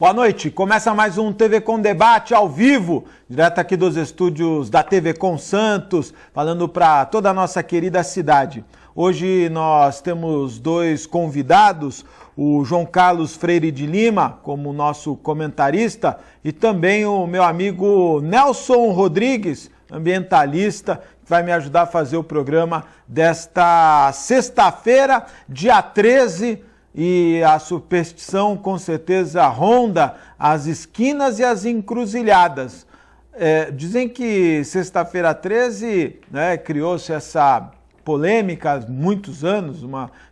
Boa noite, começa mais um TV Com Debate ao vivo, direto aqui dos estúdios da TV Com Santos, falando para toda a nossa querida cidade. Hoje nós temos dois convidados, o João Carlos Freire de Lima, como nosso comentarista, e também o meu amigo Nelson Rodrigues, ambientalista, que vai me ajudar a fazer o programa desta sexta-feira, dia 13, e a superstição com certeza ronda as esquinas e as encruzilhadas. Dizem que sexta-feira 13, né, criou-se essa polêmica há muitos anos,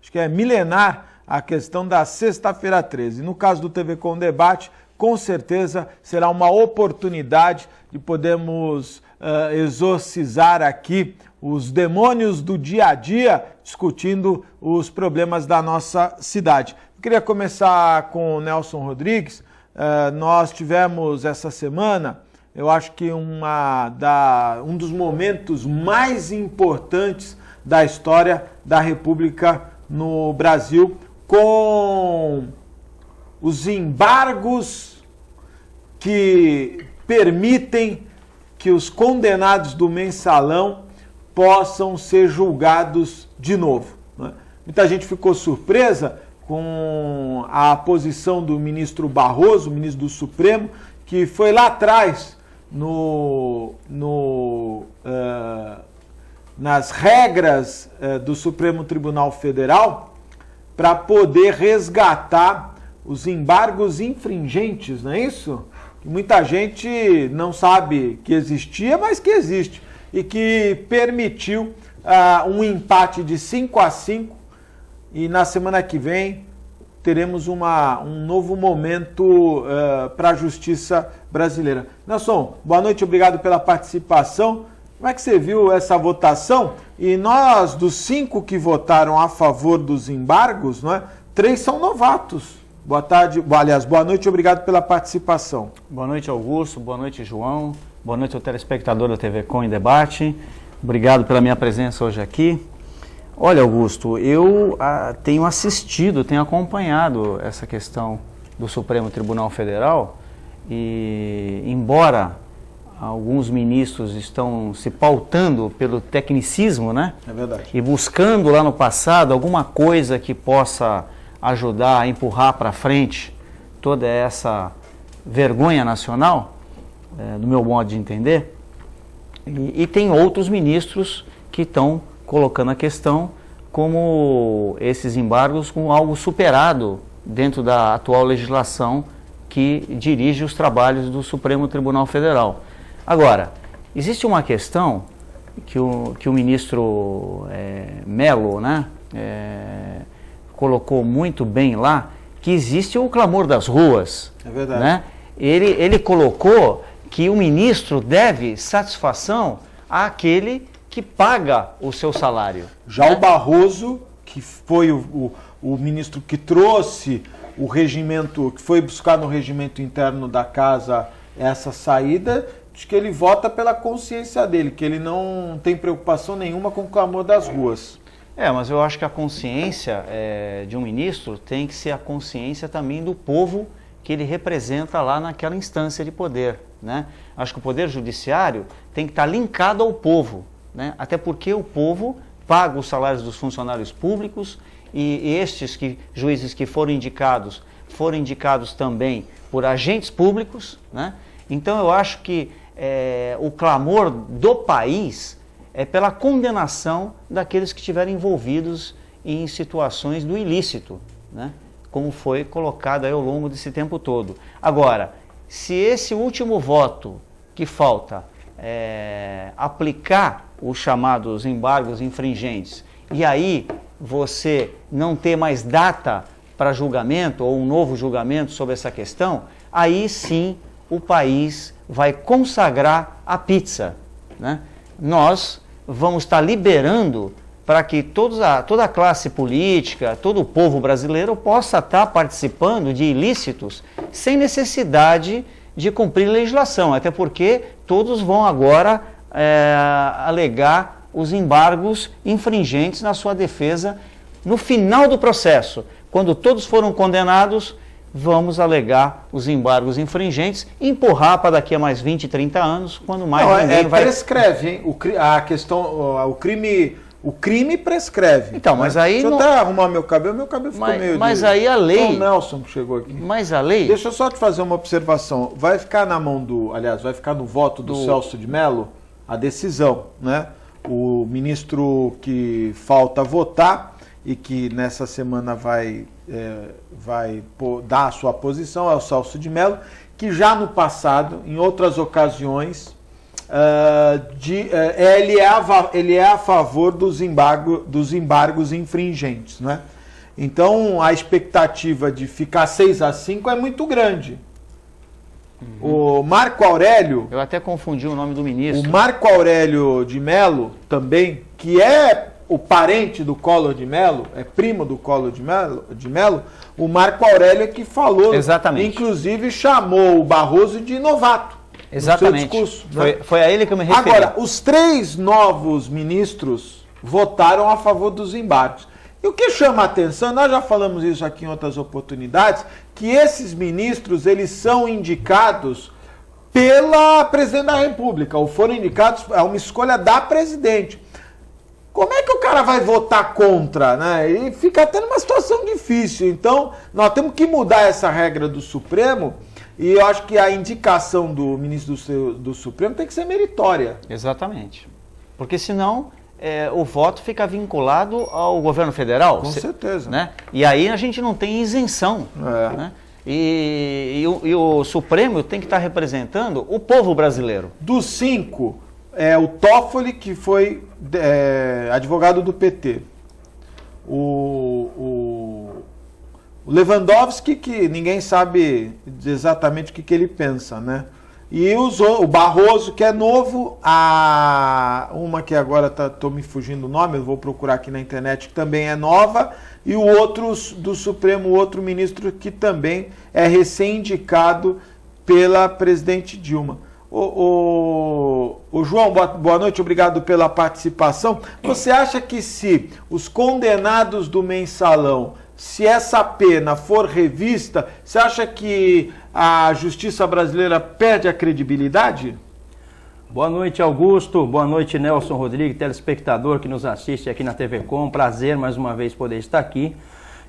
acho que é milenar a questão da sexta-feira 13. No caso do TV Com Debate, com certeza será uma oportunidade de podermos exorcizar aqui os demônios do dia a dia, discutindo os problemas da nossa cidade. Eu queria começar com o Nelson Rodrigues. Nós tivemos essa semana, eu acho que um dos momentos mais importantes da história da República no Brasil, com os embargos que permitem que os condenados do mensalão possam ser julgados de novo, né? Muita gente ficou surpresa com a posição do ministro Barroso, ministro do Supremo, que foi lá atrás nas regras do Supremo Tribunal Federal para poder resgatar os embargos infringentes, não é isso? Que muita gente não sabe que existia, mas que existe, e que permitiu um empate de 5-5, e na semana que vem teremos um novo momento para a justiça brasileira. Nelson, boa noite, obrigado pela participação. Como é que você viu essa votação? E nós, dos 5 que votaram a favor dos embargos, não é? 3 são novatos. Boa tarde, aliás, boa noite, obrigado pela participação. Boa noite, Augusto, boa noite, João, boa noite ao telespectador da TV Com em Debate, obrigado pela minha presença hoje aqui. Olha, Augusto, eu tenho assistido, tenho acompanhado essa questão do Supremo Tribunal Federal e, embora alguns ministros estão se pautando pelo tecnicismo, né? É verdade. E buscando lá no passado alguma coisa que possa ajudar a empurrar para frente toda essa vergonha nacional, do meu modo de entender, e tem outros ministros que estão colocando a questão como esses embargos como algo superado dentro da atual legislação que dirige os trabalhos do Supremo Tribunal Federal. Agora, existe uma questão que o ministro Melo, né, colocou muito bem lá, que existe o clamor das ruas. É verdade. Né? Ele colocou que o ministro deve satisfação àquele que paga o seu salário. Já o Barroso, que foi o ministro que trouxe o regimento, que foi buscar no regimento interno da casa essa saída, diz que ele vota pela consciência dele, que ele não tem preocupação nenhuma com o clamor das ruas. Mas eu acho que a consciência de um ministro tem que ser a consciência também do povo que ele representa lá naquela instância de poder, né? Acho que o poder judiciário tem que estar linkado ao povo, né? Até porque o povo paga os salários dos funcionários públicos e estes juízes que foram indicados também por agentes públicos, né? Então eu acho que o clamor do país é pela condenação daqueles que estiverem envolvidos em situações do ilícito, né? Como foi colocado aí ao longo desse tempo todo. Agora, se esse último voto que falta aplicar os chamados embargos infringentes, e aí você não ter mais data para julgamento ou um novo julgamento sobre essa questão, aí sim o país vai consagrar a pizza, né? Nós vamos estar liberando para que toda a classe política, todo o povo brasileiro possa estar participando de ilícitos sem necessidade de cumprir legislação, até porque todos vão agora alegar os embargos infringentes na sua defesa no final do processo, quando todos foram condenados, vamos alegar os embargos infringentes e empurrar para daqui a mais 20, 30 anos, quando mais ninguém vai... Prescreve, hein? A questão, o crime prescreve. Então, mas aí... Deixa eu até arrumar meu cabelo ficou meio... Mas aí a lei... O Nelson que chegou aqui. Mas a lei... Deixa eu só te fazer uma observação. Vai ficar na mão vai ficar no voto do Celso de Mello a decisão, né? O ministro que falta votar e que nessa semana vai dar a sua posição é o Celso de Mello, que já no passado, em outras ocasiões, ele é a favor dos embargos infringentes, né? Então a expectativa de ficar 6-5 é muito grande. O Marco Aurélio... Eu até confundi o nome do ministro. O Marco Aurélio de Mello também, que é o parente do Collor de Mello, é primo do Collor de Mello, o Marco Aurélio é que falou, exatamente, inclusive chamou o Barroso de novato. Exatamente. No seu discurso, né? Foi a ele que eu me referi. Agora, os 3 novos ministros votaram a favor dos embargos. E o que chama a atenção, nós já falamos isso aqui em outras oportunidades, que esses ministros, eles são indicados pela Presidente da República, ou foram indicados, é uma escolha da Presidente. Como é que o cara vai votar contra, né? E fica até numa situação difícil. Então, nós temos que mudar essa regra do Supremo, e eu acho que a indicação do ministro do Supremo tem que ser meritória. Exatamente. Porque senão... o voto fica vinculado ao governo federal. Com certeza. Né? E aí a gente não tem isenção. Né? E o Supremo tem que estar representando o povo brasileiro. Dos 5, o Toffoli, que foi advogado do PT. O Lewandowski, que ninguém sabe exatamente o que ele pensa, né? E o Barroso, que é novo, uma que agora estou me fugindo o nome, eu vou procurar aqui na internet, que também é nova, e o outro do Supremo, o outro ministro que também é recém-indicado pela presidente Dilma. O João, boa noite, obrigado pela participação. Você acha que se os condenados do Mensalão, se essa pena for revista, você acha que a justiça brasileira perde a credibilidade? Boa noite, Augusto. Boa noite, Nelson Rodrigues, telespectador que nos assiste aqui na TV Com. Prazer mais uma vez poder estar aqui.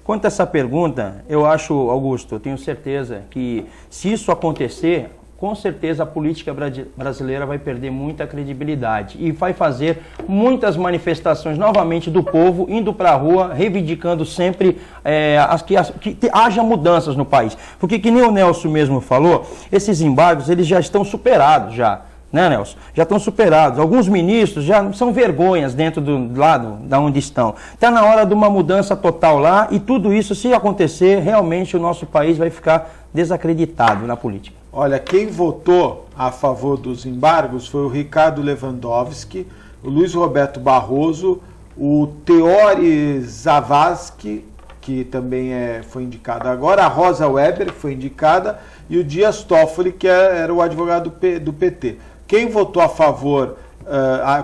Quanto a essa pergunta, eu acho, Augusto, eu tenho certeza que se isso acontecer, com certeza a política brasileira vai perder muita credibilidade e vai fazer muitas manifestações novamente do povo indo para a rua, reivindicando sempre que haja mudanças no país. Porque, que nem o Nelson mesmo falou, esses embargos eles já estão superados já. Né, Nelson? Já estão superados. Alguns ministros já são vergonhas dentro do lado da onde estão. Está na hora de uma mudança total lá e tudo isso, se acontecer, realmente o nosso país vai ficar desacreditado na política. Olha, quem votou a favor dos embargos foi o Ricardo Lewandowski, o Luiz Roberto Barroso, o Teori Zavascki, que também foi indicado agora, a Rosa Weber, que foi indicada, e o Dias Toffoli, que era o advogado do PT. Quem votou a favor,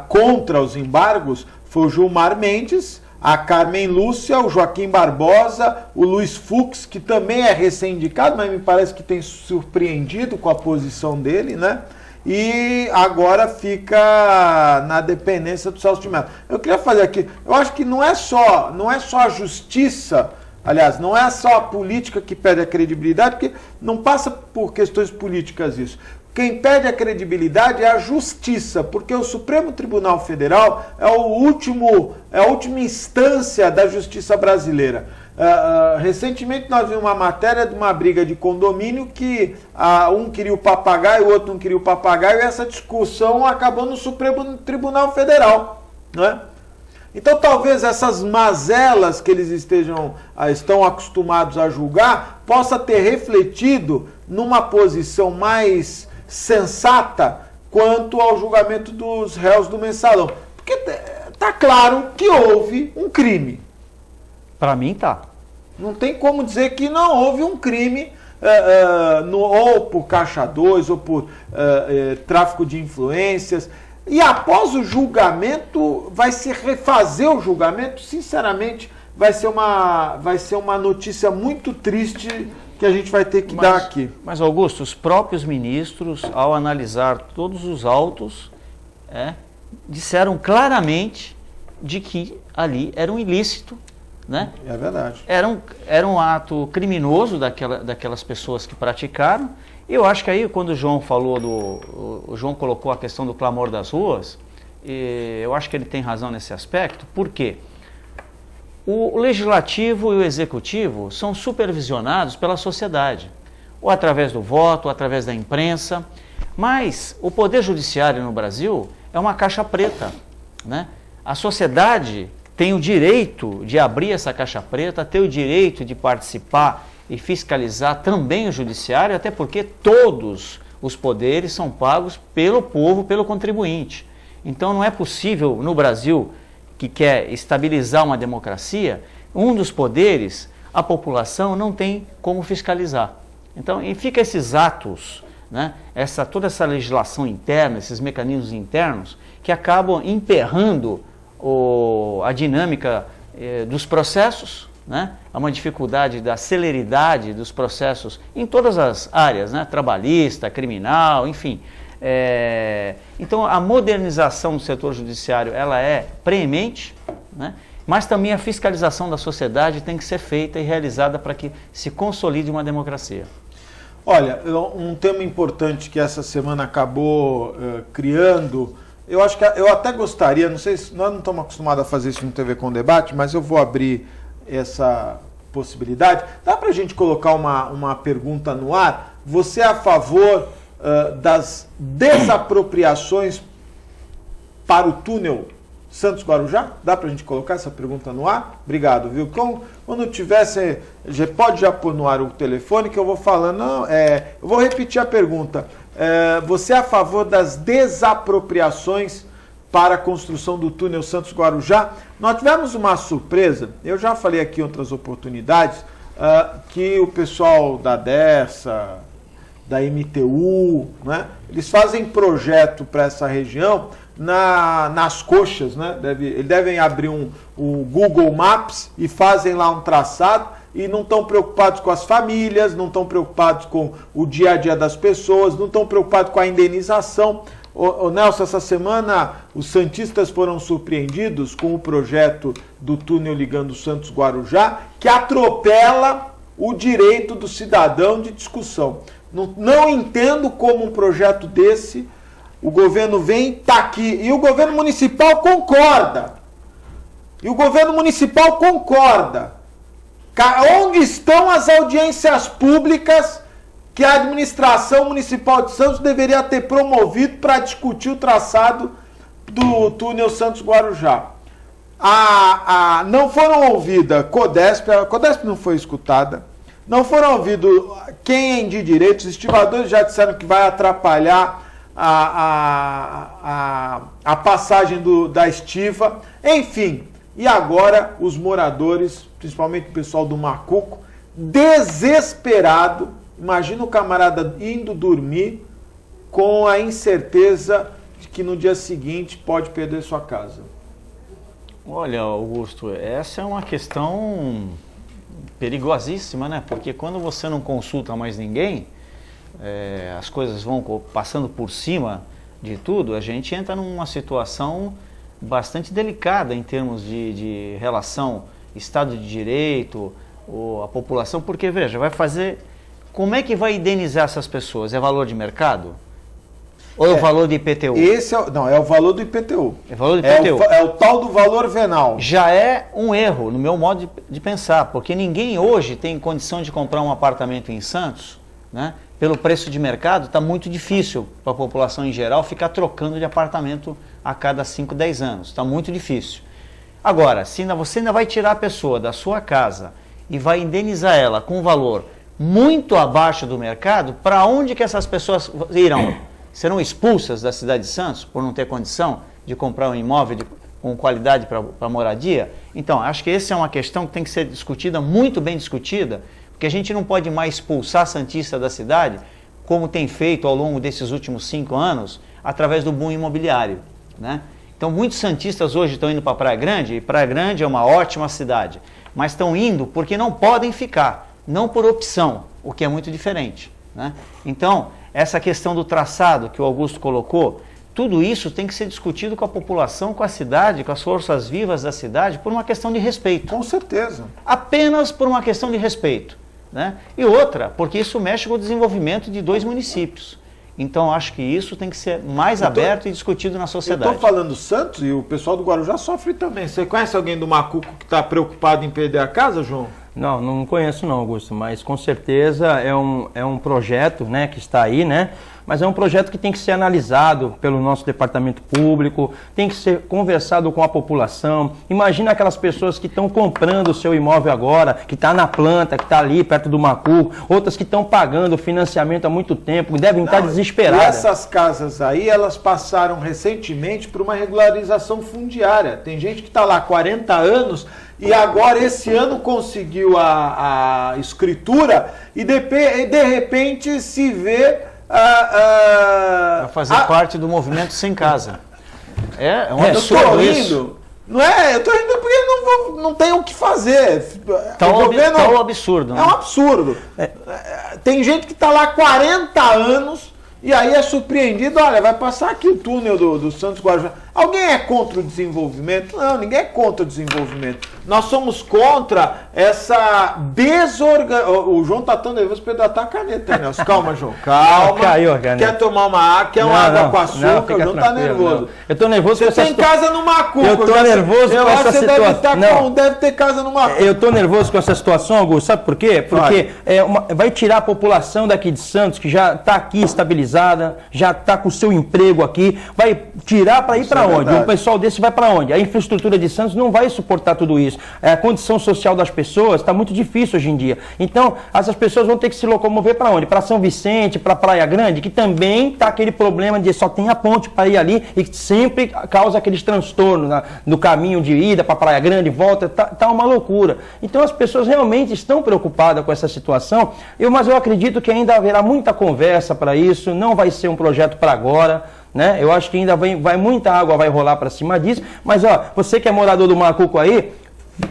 contra os embargos, foi o Gilmar Mendes, a Carmen Lúcia, o Joaquim Barbosa, o Luiz Fux, que também é recém-indicado, mas me parece que tem surpreendido com a posição dele, né? E agora fica na dependência do Celso de Mello. Eu queria fazer aqui, eu acho que não é só a justiça, aliás, não é só a política que perde a credibilidade, porque não passa por questões políticas isso. Quem perde a credibilidade é a justiça, porque o Supremo Tribunal Federal é a última instância da justiça brasileira. Recentemente nós vimos uma matéria de uma briga de condomínio que um queria o papagaio, o outro não queria o papagaio, e essa discussão acabou no Supremo Tribunal Federal, né? Então talvez essas mazelas que eles estão acostumados a julgar possa ter refletido numa posição mais sensata quanto ao julgamento dos réus do Mensalão. Porque está claro que houve um crime. Para mim tá. Não tem como dizer que não houve um crime, ou por Caixa 2, ou por tráfico de influências. E após o julgamento, vai se refazer o julgamento, sinceramente, vai ser uma notícia muito triste que a gente vai ter que dar aqui. Mas, Augusto, os próprios ministros, ao analisar todos os autos, disseram claramente de que ali era um ilícito, né? É verdade. Era um ato criminoso daquelas pessoas que praticaram. Eu acho que aí, quando o João falou o João colocou a questão do clamor das ruas, eu acho que ele tem razão nesse aspecto. Por quê? O legislativo e o executivo são supervisionados pela sociedade, ou através do voto, ou através da imprensa, mas o poder judiciário no Brasil é uma caixa preta, né? A sociedade tem o direito de abrir essa caixa preta, tem o direito de participar e fiscalizar também o judiciário, até porque todos os poderes são pagos pelo povo, pelo contribuinte. Então não é possível no Brasil, que quer estabilizar uma democracia, um dos poderes, a população não tem como fiscalizar. Então, e fica esses atos, né, toda essa legislação interna, esses mecanismos internos, que acabam emperrando a dinâmica dos processos, né? Há uma dificuldade da celeridade dos processos em todas as áreas, né? Trabalhista, criminal, enfim. Então a modernização do setor judiciário ela é preemente, né? Mas também a fiscalização da sociedade tem que ser feita e realizada para que se consolide uma democracia. Olha, um tema importante que essa semana acabou criando, eu acho que eu até gostaria, não sei se nós não estamos acostumados a fazer isso no TV com Debate, mas eu vou abrir essa possibilidade. Dá para a gente colocar uma pergunta no ar? Você é a favor das desapropriações para o túnel Santos-Guarujá? Dá para a gente colocar essa pergunta no ar? Obrigado, viu? Quando tiver, você pode já pôr no ar o telefone que eu vou falando. Não, eu vou repetir a pergunta. Você é a favor das desapropriações para a construção do túnel Santos-Guarujá? Nós tivemos uma surpresa, eu já falei aqui em outras oportunidades, que o pessoal da Dersa, da MTU, né, eles fazem projeto para essa região nas coxas, né? Eles devem abrir um Google Maps e fazem lá um traçado e não estão preocupados com as famílias, não estão preocupados com o dia a dia das pessoas, não estão preocupados com a indenização. Nelson, essa semana os santistas foram surpreendidos com o projeto do túnel ligando Santos-Guarujá, que atropela o direito do cidadão de discussão. Não entendo como um projeto desse, o governo vem, está aqui, e o governo municipal concorda. Onde estão as audiências públicas que a administração municipal de Santos deveria ter promovido para discutir o traçado do túnel Santos-Guarujá? Não foram ouvidas a Codesp não foi escutada, não foram ouvidos quem é de direito, os estivadores já disseram que vai atrapalhar a passagem da estiva, enfim. E agora os moradores, principalmente o pessoal do Macuco, desesperado. Imagina o camarada indo dormir com a incerteza de que no dia seguinte pode perder sua casa. Olha, Augusto, essa é uma questão perigosíssima, né? Porque quando você não consulta mais ninguém, as coisas vão passando por cima de tudo, a gente entra numa situação bastante delicada em termos de relação Estado de Direito, ou a população, porque, veja, vai fazer... Como é que vai indenizar essas pessoas? É valor de mercado? Ou é o valor do IPTU? É o valor do IPTU. É o valor do IPTU. É o tal do valor venal. Já é um erro, no meu modo de pensar, porque ninguém hoje tem condição de comprar um apartamento em Santos, né? Pelo preço de mercado, está muito difícil para a população em geral ficar trocando de apartamento a cada 5, 10 anos. Está muito difícil. Agora, se você ainda vai tirar a pessoa da sua casa e vai indenizar ela com um valor muito abaixo do mercado, para onde que essas pessoas irão? Serão expulsas da cidade de Santos por não ter condição de comprar um imóvel com qualidade para moradia? Então, acho que essa é uma questão que tem que ser discutida, muito bem discutida, porque a gente não pode mais expulsar santista da cidade, como tem feito ao longo desses últimos 5 anos, através do boom imobiliário, né? Então, muitos santistas hoje estão indo para Praia Grande, e Praia Grande é uma ótima cidade, mas estão indo porque não podem ficar. Não por opção. o que é muito diferente, né? Então, essa questão do traçado que o Augusto colocou, tudo isso tem que ser discutido com a população, com a cidade, com as forças vivas da cidade, por uma questão de respeito. Com certeza. Apenas por uma questão de respeito, né? E outra, porque isso mexe com o desenvolvimento de 2 municípios. Então, acho que isso tem que ser mais aberto e discutido na sociedade. Eu estou falando Santos e o pessoal do Guarujá sofre também. Você conhece alguém do Macuco que está preocupado em perder a casa, João? Não, não conheço não, Augusto, mas com certeza é um projeto, né, que está aí, né? Mas é um projeto que tem que ser analisado pelo nosso departamento público, tem que ser conversado com a população. Imagina aquelas pessoas que estão comprando o seu imóvel agora, que está na planta, que está ali perto do Macuco, outras que estão pagando financiamento há muito tempo, devem estar desesperadas. E essas casas aí, elas passaram recentemente por uma regularização fundiária. Tem gente que está lá há 40 anos e agora esse ano conseguiu a escritura e de repente se vê... Para fazer parte do movimento Sem Casa. É um absurdo isso. Não é? Eu tô rindo porque não tem o que fazer. Tá um absurdo. Né? É um absurdo. Tem gente que está lá há 40 anos e aí é surpreendido, olha, vai passar aqui o túnel do Santos Guarujá. Alguém é contra o desenvolvimento? Não, ninguém é contra o desenvolvimento. Nós somos contra essa desorganização. O João tá tão nervoso para hidratar a caneta, Nelson. Calma, João. Calma. Caiu a caneta. Quer tomar uma água, quer uma água com açúcar, o João tá nervoso. Não. Eu tô nervoso com essa situação. Você tem casa no Macuco. Eu tô nervoso com essa situação. Deve ter casa no Macuco. Eu tô nervoso com essa situação, Augusto. Sabe por quê? Porque vai tirar a população daqui de Santos, que já tá aqui estabilizada, já tá com o seu emprego aqui, vai tirar para ir para onde? Um pessoal desse vai para onde? A infraestrutura de Santos não vai suportar tudo isso. A condição social das pessoas está muito difícil hoje em dia. Então, essas pessoas vão ter que se locomover para onde? Para São Vicente, para Praia Grande, que também está aquele problema de só tem a ponte para ir ali e que sempre causa aqueles transtornos no caminho de ida para Praia Grande, volta, tá uma loucura. Então, as pessoas realmente estão preocupadas com essa situação, mas eu acredito que ainda haverá muita conversa para isso, não vai ser um projeto para agora. Né? Eu acho que ainda muita água vai rolar para cima disso, mas você que é morador do Macuco aí,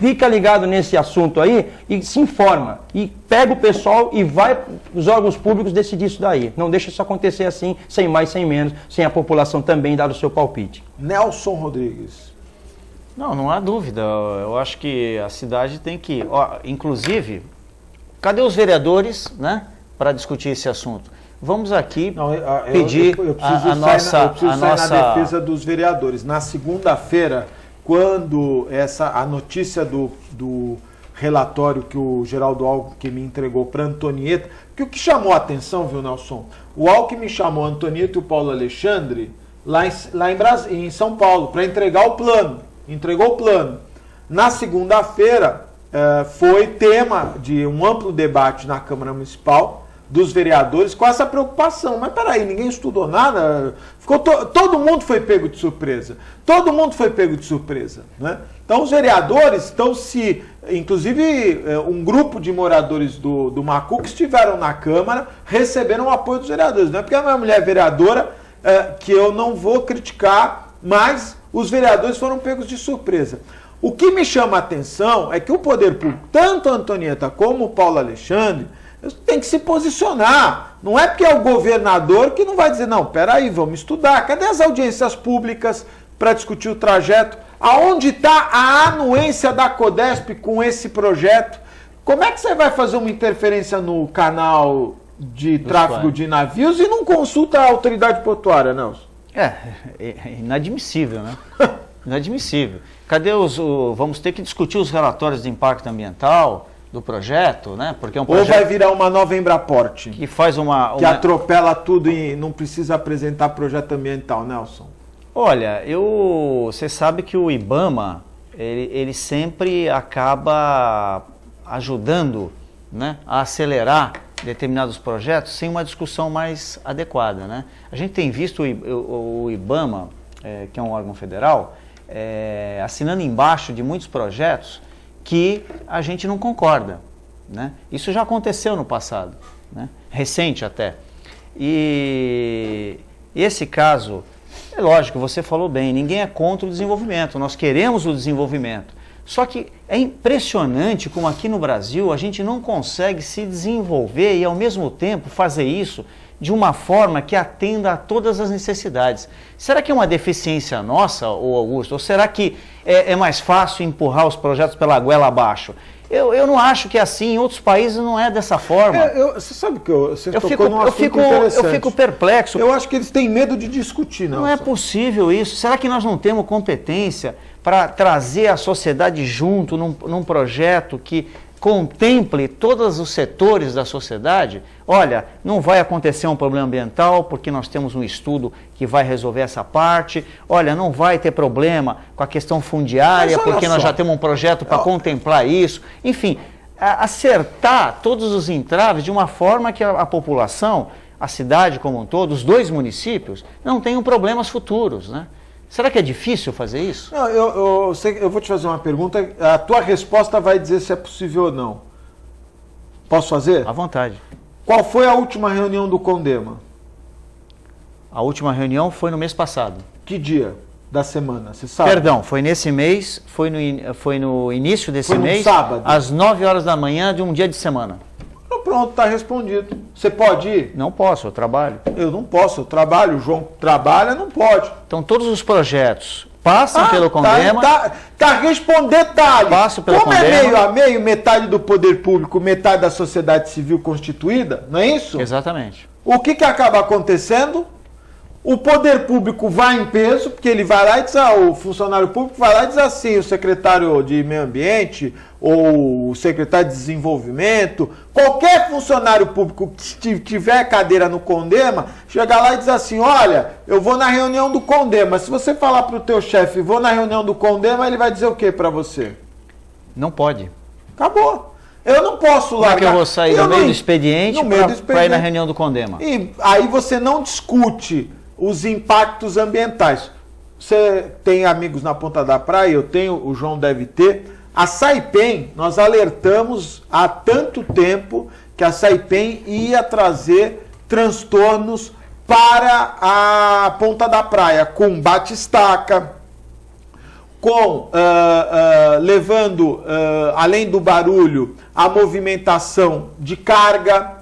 fica ligado nesse assunto aí e se informa, e pega o pessoal e vai os órgãos públicos decidir isso daí. Não deixa isso acontecer assim, sem mais, sem menos, sem a população também dar o seu palpite. Nelson Rodrigues. Não há dúvida, eu acho que a cidade tem que, inclusive, cadê os vereadores, né, para discutir esse assunto? Vamos aqui pedir a nossa defesa dos vereadores. Na segunda-feira, quando a notícia do relatório que o Geraldo Alckmin me entregou para Antonieta, que o que chamou a atenção, viu, Nelson? O Alckmin chamou a Antonieta e o Paulo Alexandre lá em São Paulo para entregar o plano. Entregou o plano. Na segunda-feira, foi tema de um amplo debate na Câmara Municipal dos vereadores com essa preocupação. Mas peraí, ninguém estudou nada? Todo mundo foi pego de surpresa. Todo mundo foi pego de surpresa. Né? Então os vereadores estão inclusive um grupo de moradores do Macuco que estiveram na Câmara receberam o apoio dos vereadores. Não é porque a minha mulher é vereadora que eu não vou criticar, mas os vereadores foram pegos de surpresa. O que me chama a atenção é que o poder público, tanto a Antonieta como o Paulo Alexandre, tem que se posicionar. Não é porque é o governador que não vai dizer, não, peraí, vamos estudar. Cadê as audiências públicas para discutir o trajeto? Aonde está a anuência da Codesp com esse projeto? Como é que você vai fazer uma interferência no canal de tráfego de navios e não consulta a autoridade portuária, Nelson? É inadmissível, né? Inadmissível. Cadê vamos ter que discutir os relatórios de impacto ambiental do projeto, né? Porque é um projeto. Ou vai virar uma nova Embraporte que faz que atropela tudo e não precisa apresentar projeto ambiental, Nelson. Olha, você sabe que o IBAMA ele sempre acaba ajudando, né, a acelerar determinados projetos sem uma discussão mais adequada, né? A gente tem visto o IBAMA, que é um órgão federal, assinando embaixo de muitos projetos que a gente não concorda, né? Isso já aconteceu no passado, né? Recente até. E esse caso, é lógico, você falou bem, ninguém é contra o desenvolvimento, nós queremos o desenvolvimento, Só que é impressionante como aqui no Brasil a gente não consegue se desenvolver e ao mesmo tempo fazer isso de uma forma que atenda a todas as necessidades. Será que é uma deficiência nossa, ô Augusto? Ou será que é mais fácil empurrar os projetos pela goela abaixo? Eu não acho que é assim, em outros países não é dessa forma. Você sabe que você tocou num assunto interessante. Eu fico perplexo. Eu acho que eles têm medo de discutir, não é possível isso. Será que nós não temos competência para trazer a sociedade junto num projeto que contemple todos os setores da sociedade? Olha, não vai acontecer um problema ambiental porque nós temos um estudo que vai resolver essa parte. Olha, não vai ter problema com a questão fundiária porque nós já temos um projeto para contemplar isso. Enfim, acertar todos os entraves de uma forma que a população, a cidade como um todo, os 2 municípios, não tenham problemas futuros, né? Será que é difícil fazer isso? Não, eu vou te fazer uma pergunta, a tua resposta vai dizer se é possível ou não. Posso fazer? À vontade. Qual foi a última reunião do CONDEMA? A última reunião foi no mês passado. Que dia da semana, você sabe? Perdão, foi nesse mês, foi no início desse mês, sábado. Às 9 horas da manhã de um dia de semana. Pronto, está respondido. Você pode ir? Não posso, eu trabalho. Eu não posso, eu trabalho. O João trabalha, não pode. Então todos os projetos passam pelo CONDEMA. Tá respondendo detalhe. Passam pelo Como CONDEMA. É meio a meio, metade do poder público, metade da sociedade civil constituída, não é isso? Exatamente. O que acaba acontecendo? O poder público vai em peso, porque ele vai lá e diz, o funcionário público vai lá e diz assim, o secretário de meio ambiente ou o secretário de desenvolvimento, qualquer funcionário público que tiver cadeira no CONDEMA, chega lá e diz assim, olha, eu vou na reunião do CONDEMA. Se você falar para o teu chefe, vou na reunião do CONDEMA, ele vai dizer o que para você? Não pode. Acabou. Eu não posso largar. Como é que eu vou sair no meio do expediente para ir na reunião do CONDEMA? E aí você não discute os impactos ambientais. Você tem amigos na Ponta da Praia, eu tenho, o João deve ter. A Saipem, nós alertamos há tanto tempo que a Saipem ia trazer transtornos para a Ponta da Praia, com bate-estaca, com levando, além do barulho, a movimentação de carga,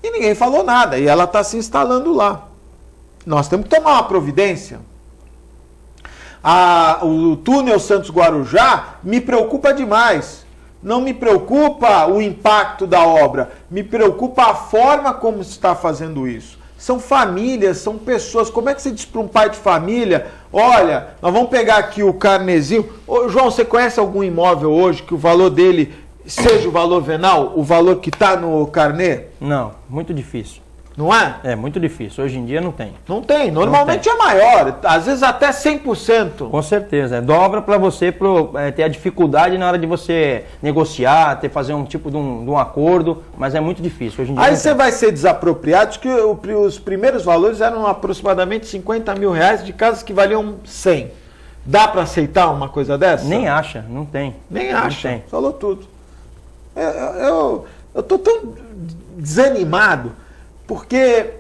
e ninguém falou nada, e ela está se instalando lá. Nós temos que tomar uma providência. O túnel Santos-Guarujá me preocupa demais. Não me preocupa o impacto da obra, me preocupa a forma como se está fazendo isso. São famílias, são pessoas. Como é que você diz para um pai de família, olha, nós vamos pegar aqui o carnezinho. Ô, João, você conhece algum imóvel hoje que o valor dele seja o valor venal, o valor que está no carnê? Não, muito difícil. Não é? É muito difícil. Hoje em dia não tem. Não tem. Normalmente é maior. Às vezes até 100%. Com certeza. Dobra para você ter a dificuldade na hora de você negociar, fazer um tipo de um acordo, mas é muito difícil. Hoje em dia aí você vai ser desapropriado, que os primeiros valores eram aproximadamente 50 mil reais de casas que valiam 100. Dá para aceitar uma coisa dessa? Nem acha. Não tem. Nem acha. Não tem. Falou tudo. Eu tô tão desanimado. Porque,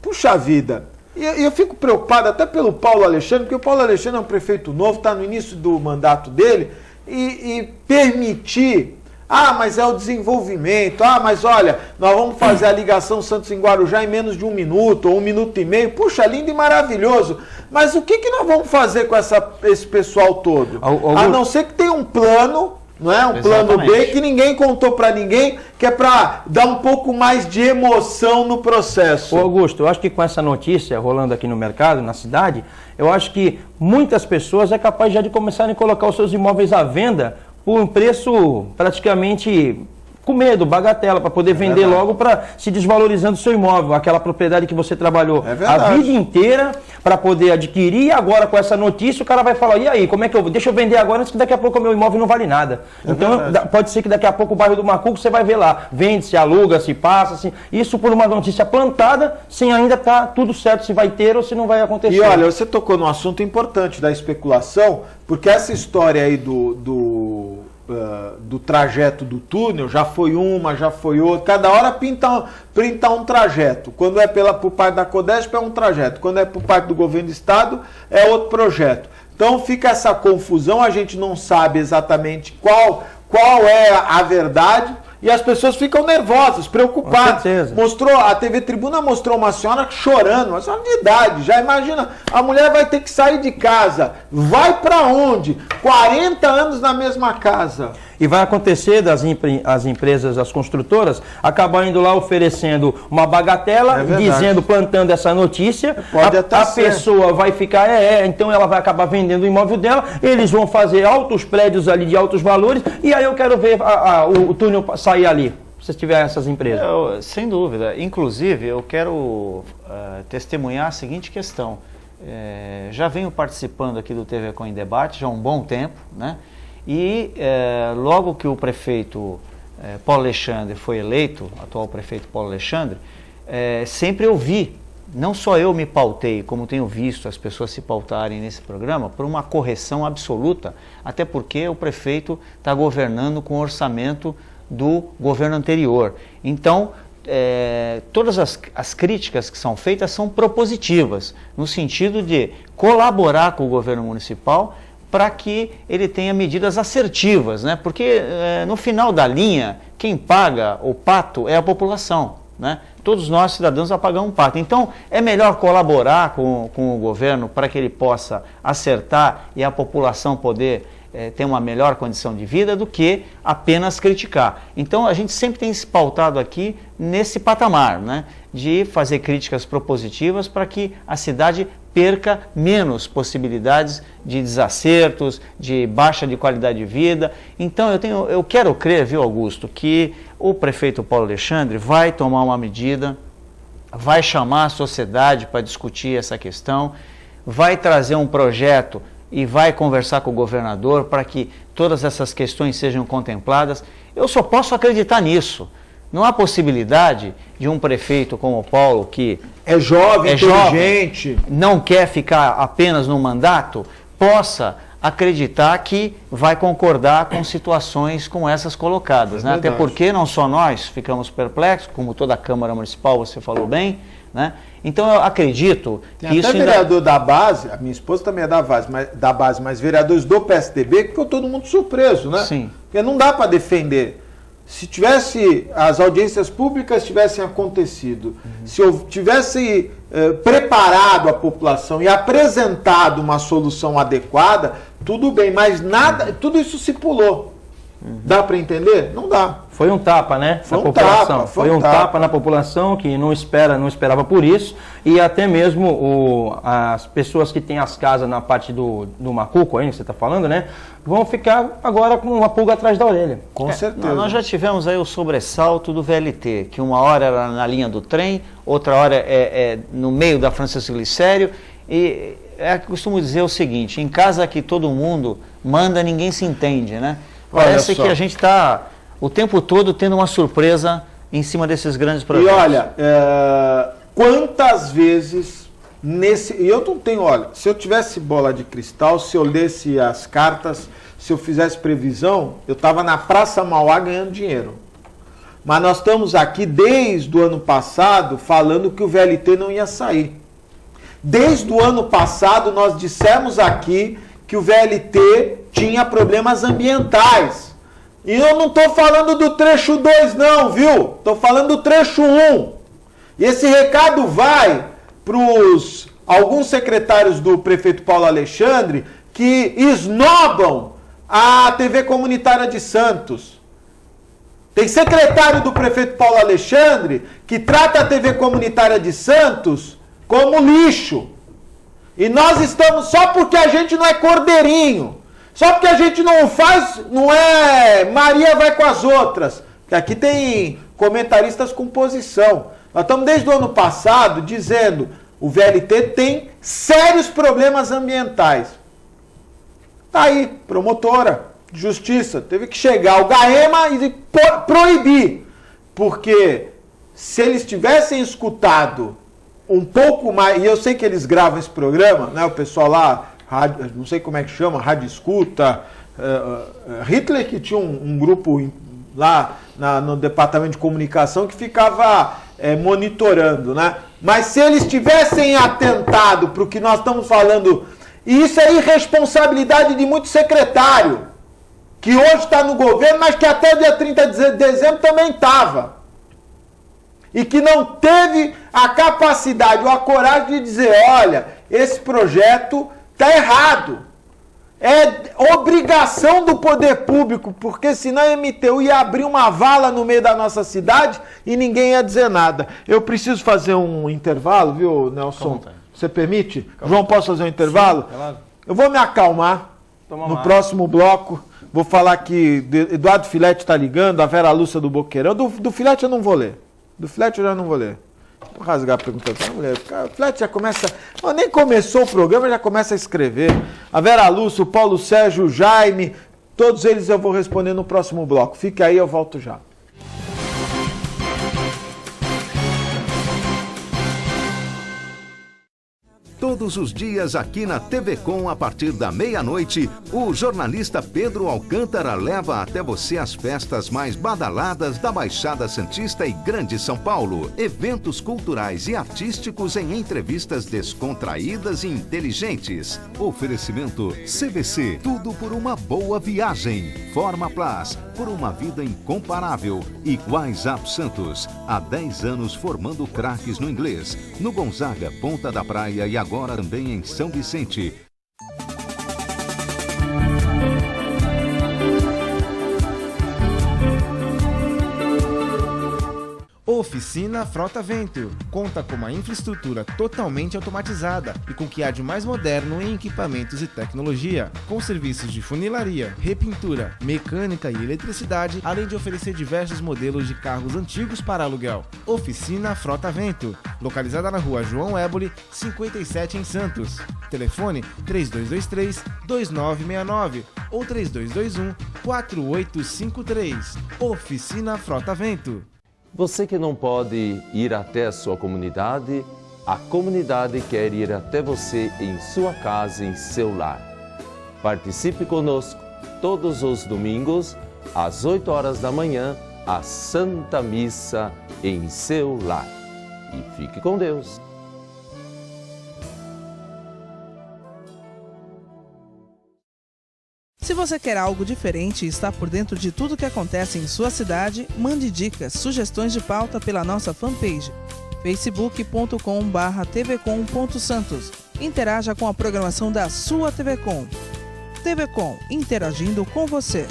puxa vida, eu fico preocupado até pelo Paulo Alexandre, porque o Paulo Alexandre é um prefeito novo, está no início do mandato dele, e permitir, mas é o desenvolvimento, mas olha, nós vamos fazer a ligação Santos em Guarujá em menos de 1 minuto, ou 1 minuto e meio, puxa, lindo e maravilhoso, mas o que nós vamos fazer com esse pessoal todo? A não ser que tenha um plano, não é? Um plano B que ninguém contou para ninguém, que é para dar um pouco mais de emoção no processo. Ô Augusto, eu acho que com essa notícia rolando aqui no mercado, na cidade, eu acho que muitas pessoas é capaz já de começarem a colocar os seus imóveis à venda por um preço praticamente com medo, bagatela, para poder vender logo, para se desvalorizando o seu imóvel, aquela propriedade que você trabalhou a vida inteira para poder adquirir, e agora com essa notícia o cara vai falar, e aí, como é que eu vou? Deixa eu vender agora, antes que daqui a pouco o meu imóvel não vale nada. Então pode ser que daqui a pouco o bairro do Macuco você vai ver lá, vende, se aluga, se passa, assim, isso por uma notícia plantada, sem ainda estar tudo certo se vai ter ou se não vai acontecer. E olha, você tocou num assunto importante da especulação, porque essa história aí do trajeto do túnel, já foi uma, já foi outra, cada hora pinta um trajeto. Quando é por parte da Codesp é um trajeto, quando é por parte do governo do estado é outro projeto. Então fica essa confusão, a gente não sabe exatamente qual é a verdade e as pessoas ficam nervosas, preocupadas. A TV Tribuna mostrou uma senhora chorando, uma senhora de idade, já imagina, a mulher vai ter que sair de casa, vai para onde? 40 anos na mesma casa. E vai acontecer as empresas, as construtoras, acabar indo lá oferecendo uma bagatela, plantando essa notícia. A pessoa vai ficar, então ela vai acabar vendendo o imóvel dela, eles vão fazer altos prédios ali de altos valores, e aí eu quero ver o túnel sair ali, se tiver essas empresas. Sem dúvida. Inclusive, eu quero testemunhar a seguinte questão. Já venho participando aqui do TV Com em Debate já há um bom tempo, né? E logo que o prefeito Paulo Alexandre foi eleito, atual prefeito Paulo Alexandre, sempre eu vi, não só eu me pautei, como tenho visto as pessoas se pautarem nesse programa, por uma correção absoluta, até porque o prefeito está governando com o orçamento do governo anterior. Então, todas as críticas que são feitas são propositivas, no sentido de colaborar com o governo municipal para que ele tenha medidas assertivas, né? Porque no final da linha, quem paga o pato é a população, né? Todos nós, cidadãos, vamos pagar um pato. Então, é melhor colaborar com o governo para que ele possa acertar e a população poder ter uma melhor condição de vida do que apenas criticar. Então, a gente sempre tem se pautado aqui nesse patamar, né? De fazer críticas propositivas para que a cidade perca menos possibilidades de desacertos, de baixa de qualidade de vida. Então eu quero crer, viu, Augusto, que o prefeito Paulo Alexandre vai tomar uma medida, vai chamar a sociedade para discutir essa questão, vai trazer um projeto e vai conversar com o governador para que todas essas questões sejam contempladas. Eu só posso acreditar nisso. Não há possibilidade de um prefeito como o Paulo, que é jovem, inteligente, não quer ficar apenas no mandato, possa acreditar que vai concordar com situações como essas colocadas, né? Até porque não só nós ficamos perplexos, como toda a Câmara Municipal, você falou bem, né? Então eu acredito que isso... Até vereador da base, a minha esposa também é da base, mas vereadores do PSDB, que ficou todo mundo surpreso, né? Sim. Porque não dá para defender. Se as audiências públicas tivessem acontecido, se eu tivesse preparado a população e apresentado uma solução adequada, tudo bem, mas nada, tudo isso se pulou. Dá para entender? Não dá. Foi um tapa, né? Foi um tapa. Foi um tapa na população que não esperava por isso, e até mesmo as pessoas que têm as casas na parte do Macuco, aí que você está falando, né? Vão ficar agora com uma pulga atrás da orelha. Com certeza. Nós já tivemos aí o sobressalto do VLT, que uma hora era na linha do trem, outra hora é no meio da Francisco Glicério, e costumo dizer o seguinte: em casa que todo mundo manda, ninguém se entende, né? Parece que a gente está o tempo todo tendo uma surpresa em cima desses grandes projetos. E olha, quantas vezes e eu não tenho, olha, se eu tivesse bola de cristal, se eu lesse as cartas, se eu fizesse previsão, eu estava na Praça Mauá ganhando dinheiro. Mas nós estamos aqui desde o ano passado falando que o VLT não ia sair. Desde o ano passado nós dissemos aqui que o VLT tinha problemas ambientais. E eu não estou falando do trecho 2 não, viu? Estou falando do trecho 1. E esse recado vai para alguns secretários do prefeito Paulo Alexandre que esnobam a TV comunitária de Santos. Tem secretário do prefeito Paulo Alexandre que trata a TV comunitária de Santos como lixo. E nós estamos, só porque a gente não é cordeirinho, só porque a gente não é Maria vai com as outras, porque aqui tem comentaristas com posição. Nós estamos desde o ano passado dizendo o VLT tem sérios problemas ambientais. Tá aí, promotora de justiça, teve que chegar o GAEMA e proibir, porque se eles tivessem escutado um pouco mais, e eu sei que eles gravam esse programa, né, o pessoal lá, não sei como é que chama, Rádio Escuta, Hitler que tinha um grupo lá no departamento de comunicação que ficava monitorando, né? Mas se eles tivessem atentado para o que nós estamos falando E isso é irresponsabilidade de muito secretário, que hoje está no governo, mas que até dia 30 de dezembro também estava. E que não teve a capacidade ou a coragem de dizer, olha, esse projeto está errado. É obrigação do poder público, porque senão a MTU ia abrir uma vala no meio da nossa cidade e ninguém ia dizer nada. Eu preciso fazer um intervalo, viu, Nelson? Você permite? João, posso fazer um intervalo? Sim, claro. Eu vou me acalmar no próximo bloco. Vou falar que Eduardo Filete está ligando, a Vera Lúcia do Boqueirão. Do Filete eu não vou ler. Do Filete eu já não vou ler. Vou rasgar a pergunta para a mulher. O Filete já começa... nem começou o programa, já começa a escrever. A Vera Lúcia, o Paulo Sérgio, o Jaime, todos eles eu vou responder no próximo bloco. Fique aí, eu volto já. Todos os dias aqui na TV Com, a partir da meia-noite, o jornalista Pedro Alcântara leva até você as festas mais badaladas da Baixada Santista e Grande São Paulo. Eventos culturais e artísticos em entrevistas descontraídas e inteligentes. Oferecimento CVC, tudo por uma boa viagem. Forma Plus, por uma vida incomparável. E WhatsApp Santos, há 10 anos formando craques no inglês. No Gonzaga, Ponta da Praia e agora também em São Vicente. Oficina Frota Vento conta com uma infraestrutura totalmente automatizada e com o que há de mais moderno em equipamentos e tecnologia, com serviços de funilaria, repintura, mecânica e eletricidade, além de oferecer diversos modelos de carros antigos para aluguel. Oficina Frota Vento, localizada na rua João Éboli, 57 em Santos. Telefone 3223-2969 ou 3221-4853. Oficina Frota Vento. Você que não pode ir até a sua comunidade, a comunidade quer ir até você em sua casa, em seu lar. Participe conosco todos os domingos, às 8 horas da manhã, a Santa Missa em seu lar. E fique com Deus. Se você quer algo diferente e está por dentro de tudo que acontece em sua cidade, mande dicas, sugestões de pauta pela nossa fanpage facebook.com/tvcom.santos. Interaja com a programação da sua TV Com. TV Com, interagindo com você.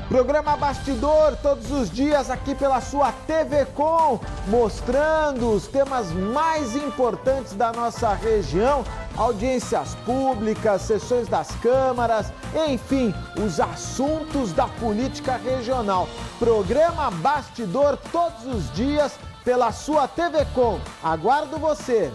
Programa Bastidor, todos os dias aqui pela sua TV Com, mostrando os temas mais importantes da nossa região, audiências públicas, sessões das câmaras, enfim, os assuntos da política regional. Programa Bastidor todos os dias pela sua TV Com. Aguardo você!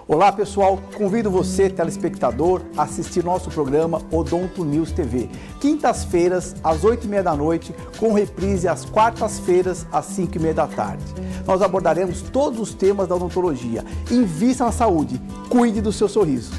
Olá pessoal, convido você, telespectador, a assistir nosso programa Odonto News TV. Quintas-feiras, às 8h30 da noite, com reprise às quartas-feiras, às 5h30 da tarde. Nós abordaremos todos os temas da odontologia. Invista na saúde, cuide do seu sorriso.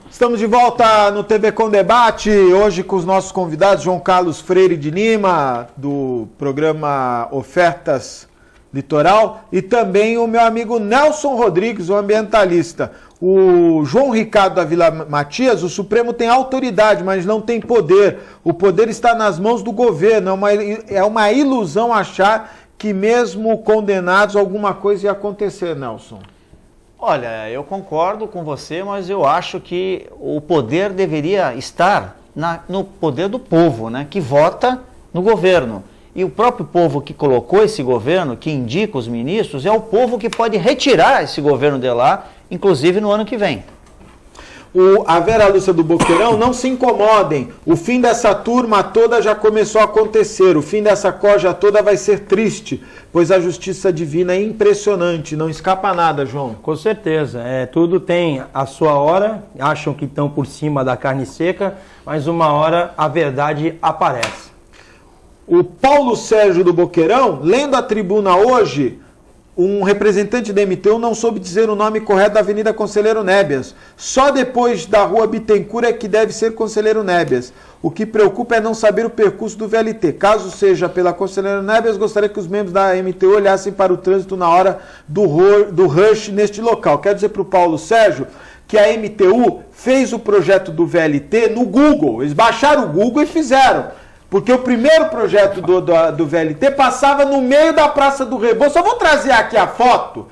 Estamos de volta no TV Com Debate, hoje com os nossos convidados, João Carlos Freire de Lima, do programa Ofertas Litoral, e também o meu amigo Nelson Rodrigues, o ambientalista. O João Ricardo da Vila Matias, o Supremo tem autoridade, mas não tem poder. O poder está nas mãos do governo, é uma ilusão achar que mesmo condenados alguma coisa ia acontecer, Nelson. Olha, eu concordo com você, mas eu acho que o poder deveria estar no poder do povo, né, que vota no governo. E o próprio povo que colocou esse governo, que indica os ministros, é o povo que pode retirar esse governo de lá, inclusive no ano que vem. A Vera Lúcia do Boqueirão, não se incomodem. O fim dessa turma toda já começou a acontecer. O fim dessa corja toda vai ser triste, pois a justiça divina é impressionante. Não escapa nada, João. Com certeza. Tudo tem a sua hora. Acham que estão por cima da carne seca, mas uma hora a verdade aparece. O Paulo Sérgio do Boqueirão, lendo a tribuna hoje, um representante da MTU não soube dizer o nome correto da Avenida Conselheiro Nébias. Só depois da Rua Bittencourt é que deve ser Conselheiro Nébias. O que preocupa é não saber o percurso do VLT. Caso seja pela Conselheiro Nébias, gostaria que os membros da MTU olhassem para o trânsito na hora do rush neste local. Quero dizer para o Paulo Sérgio que a MTU fez o projeto do VLT no Google. Eles baixaram o Google e fizeram. Porque o primeiro projeto do VLT passava no meio da Praça do Rebouças. Eu vou trazer aqui a foto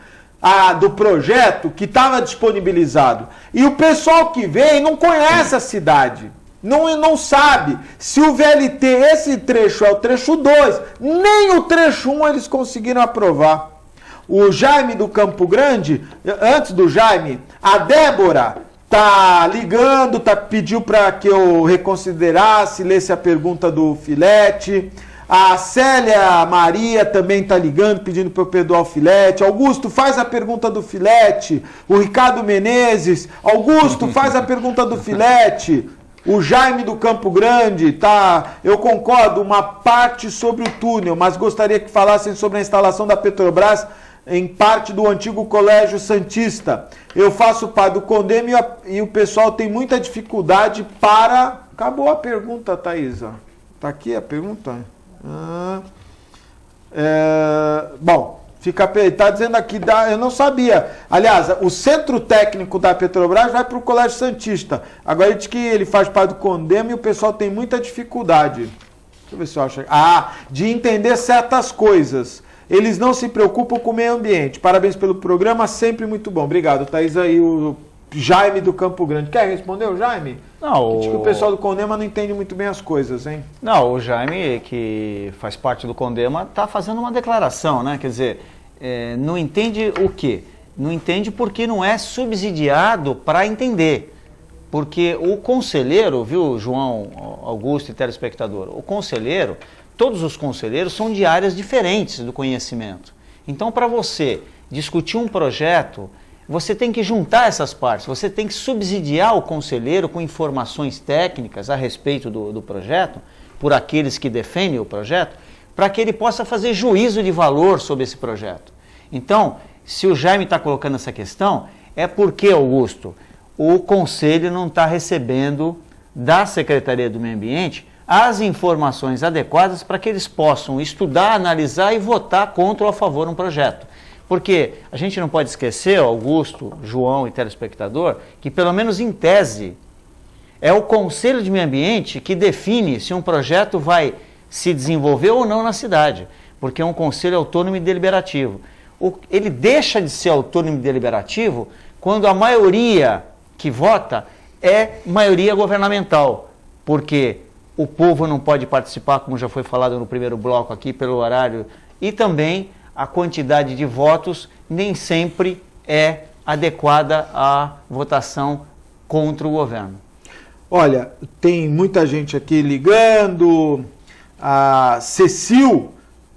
do projeto que estava disponibilizado. E o pessoal que vem não conhece a cidade. Não sabe se o VLT, esse trecho é o trecho 2, nem o trecho 1 eles conseguiram aprovar. O Jaime do Campo Grande, antes do Jaime, a Débora tá ligando, pediu para que eu reconsiderasse, lesse a pergunta do Filete. A Célia Maria também tá ligando, pedindo para eu perdoar o Filete. Augusto, faz a pergunta do Filete. O Ricardo Menezes, Augusto, faz a pergunta do Filete. O Jaime do Campo Grande, tá? Eu concordo, uma parte sobre o túnel, mas gostaria que falassem sobre a instalação da Petrobras em parte do antigo Colégio Santista. Eu faço parte do Condem e o pessoal tem muita dificuldade para... Acabou a pergunta, Thaisa. Tá aqui a pergunta? Bom, tá dizendo aqui, eu não sabia. Aliás, o centro técnico da Petrobras vai para o Colégio Santista. Agora ele diz que ele faz parte do Condem e o pessoal tem muita dificuldade. Deixa eu ver se eu acho. De entender certas coisas. Eles não se preocupam com o meio ambiente. Parabéns pelo programa, sempre muito bom. Obrigado, Thaís. Aí o Jaime do Campo Grande. Quer responder, o Jaime? Não, diz que o pessoal do Condema não entende muito bem as coisas, hein? Não, o Jaime, que faz parte do Condema, está fazendo uma declaração, né? Quer dizer, não entende o quê? Não entende porque não é subsidiado para entender. Porque o conselheiro, viu, João, Augusto e telespectador, o conselheiro... Todos os conselheiros são de áreas diferentes do conhecimento. Então, para você discutir um projeto, você tem que juntar essas partes, você tem que subsidiar o conselheiro com informações técnicas a respeito do projeto, por aqueles que defendem o projeto, para que ele possa fazer juízo de valor sobre esse projeto. Então, se o Jaime está colocando essa questão, é porque, Augusto, o conselho não está recebendo da Secretaria do Meio Ambiente as informações adequadas para que eles possam estudar, analisar e votar contra ou a favor de um projeto. Porque a gente não pode esquecer, Augusto, João e telespectador, que pelo menos em tese é o Conselho de Meio Ambiente que define se um projeto vai se desenvolver ou não na cidade, porque é um conselho autônomo e deliberativo. Ele deixa de ser autônomo e deliberativo quando a maioria que vota é maioria governamental, porque o povo não pode participar, como já foi falado no primeiro bloco aqui, pelo horário, e também a quantidade de votos nem sempre é adequada à votação contra o governo. Olha, tem muita gente aqui ligando. A Cecil,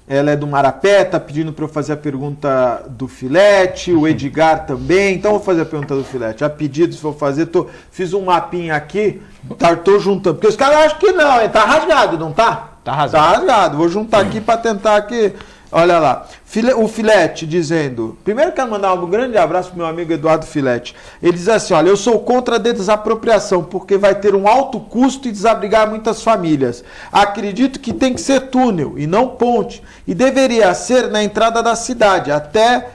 ela é do Marapé, está pedindo para eu fazer a pergunta do Filete, o Edgar também. Então vou fazer a pergunta do Filete. A pedido, se for fazer, fiz um mapinha aqui, estou juntando. Porque os caras acham que não, está rasgado, não está? Está rasgado. Está rasgado. Vou juntar aqui para tentar aqui. Olha lá, o Filete dizendo... Primeiro quero mandar um grande abraço para o meu amigo Eduardo Filete. Ele diz assim, olha, eu sou contra a desapropriação, porque vai ter um alto custo e desabrigar muitas famílias. Acredito que tem que ser túnel e não ponte. E deveria ser na entrada da cidade, até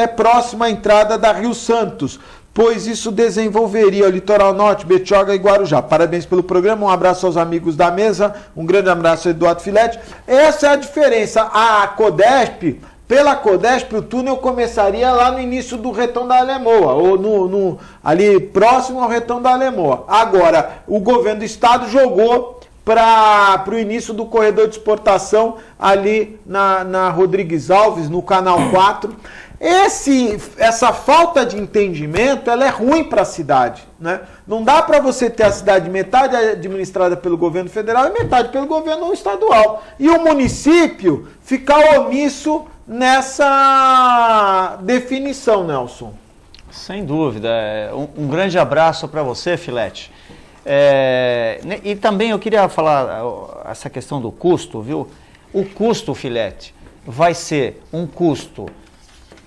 próxima à entrada da Rio Santos, pois isso desenvolveria o Litoral Norte, Betioga e Guarujá. Parabéns pelo programa, um abraço aos amigos da mesa, um grande abraço ao Eduardo Filete. Essa é a diferença. A Codesp, pela Codesp, o túnel começaria lá no início do Retão da Alemoa, ou ali próximo ao Retão da Alemoa. Agora, o governo do estado jogou para o início do corredor de exportação ali na Rodrigues Alves, no Canal 4. Essa falta de entendimento, ela é ruim para a cidade, né? Não dá para você ter a cidade metade administrada pelo governo federal e metade pelo governo estadual. E o município ficar omisso nessa definição, Nelson. Sem dúvida. Um grande abraço para você, Filete. E também eu queria falar essa questão do custo, viu? O custo, Filete, vai ser um custo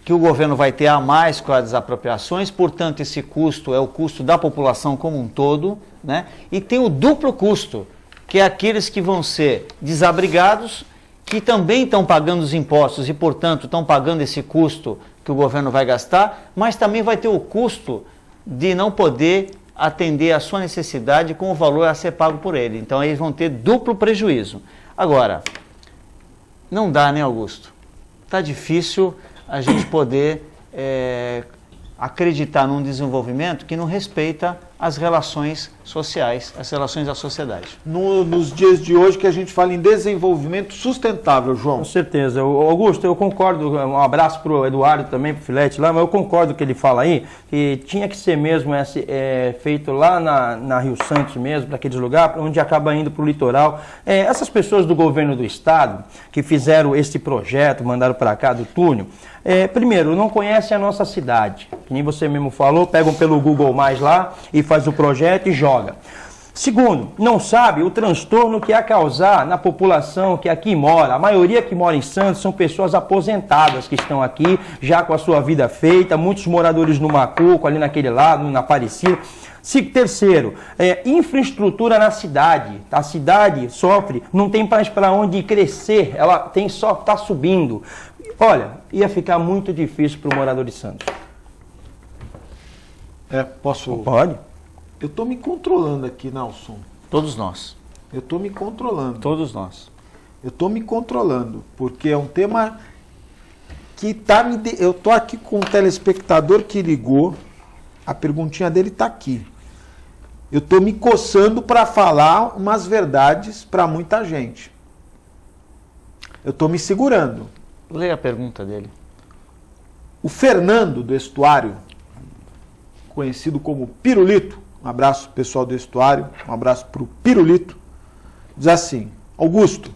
que o governo vai ter a mais com as desapropriações, portanto esse custo é o custo da população como um todo, né? E tem o duplo custo, que é aqueles que vão ser desabrigados, que também estão pagando os impostos e, portanto, estão pagando esse custo que o governo vai gastar, mas também vai ter o custo de não poder atender a sua necessidade com o valor a ser pago por ele. Então, eles vão ter duplo prejuízo. Agora, não dá, né, Augusto? Está difícil a gente poder acreditar num desenvolvimento que não respeita as relações sociais, as relações da sociedade. Nos dias de hoje que a gente fala em desenvolvimento sustentável, João. Com certeza. Augusto, eu concordo, um abraço para o Eduardo também, para o Filete lá, mas eu concordo com o que ele fala aí, que tinha que ser mesmo feito lá na Rio Santos mesmo, para aqueles lugares, onde acaba indo para o litoral. Essas pessoas do governo do estado, que fizeram esse projeto, mandaram para cá do túnel, primeiro, não conhecem a nossa cidade, que nem você mesmo falou, pegam pelo Google Mais lá e faz o projeto e joga. Segundo, não sabe o transtorno que ia causar na população que aqui mora. A maioria que mora em Santos são pessoas aposentadas que estão aqui, já com a sua vida feita, muitos moradores no Macuco, ali naquele lado, na Aparecida. Terceiro, infraestrutura na cidade. A cidade sofre, não tem mais para onde crescer, ela tem só está subindo. Olha, ia ficar muito difícil para o morador de Santos. Posso? Pode. Eu estou me controlando aqui, Nelson. Todos nós. Eu estou me controlando. Todos nós. Eu estou me controlando, porque é um tema que está me... Eu estou aqui com um telespectador que ligou, a perguntinha dele está aqui. Eu estou me coçando para falar umas verdades para muita gente. Eu estou me segurando. Leia a pergunta dele. O Fernando do Estuário, conhecido como Pirulito, um abraço pessoal do Estuário, um abraço para o Pirulito, diz assim: Augusto,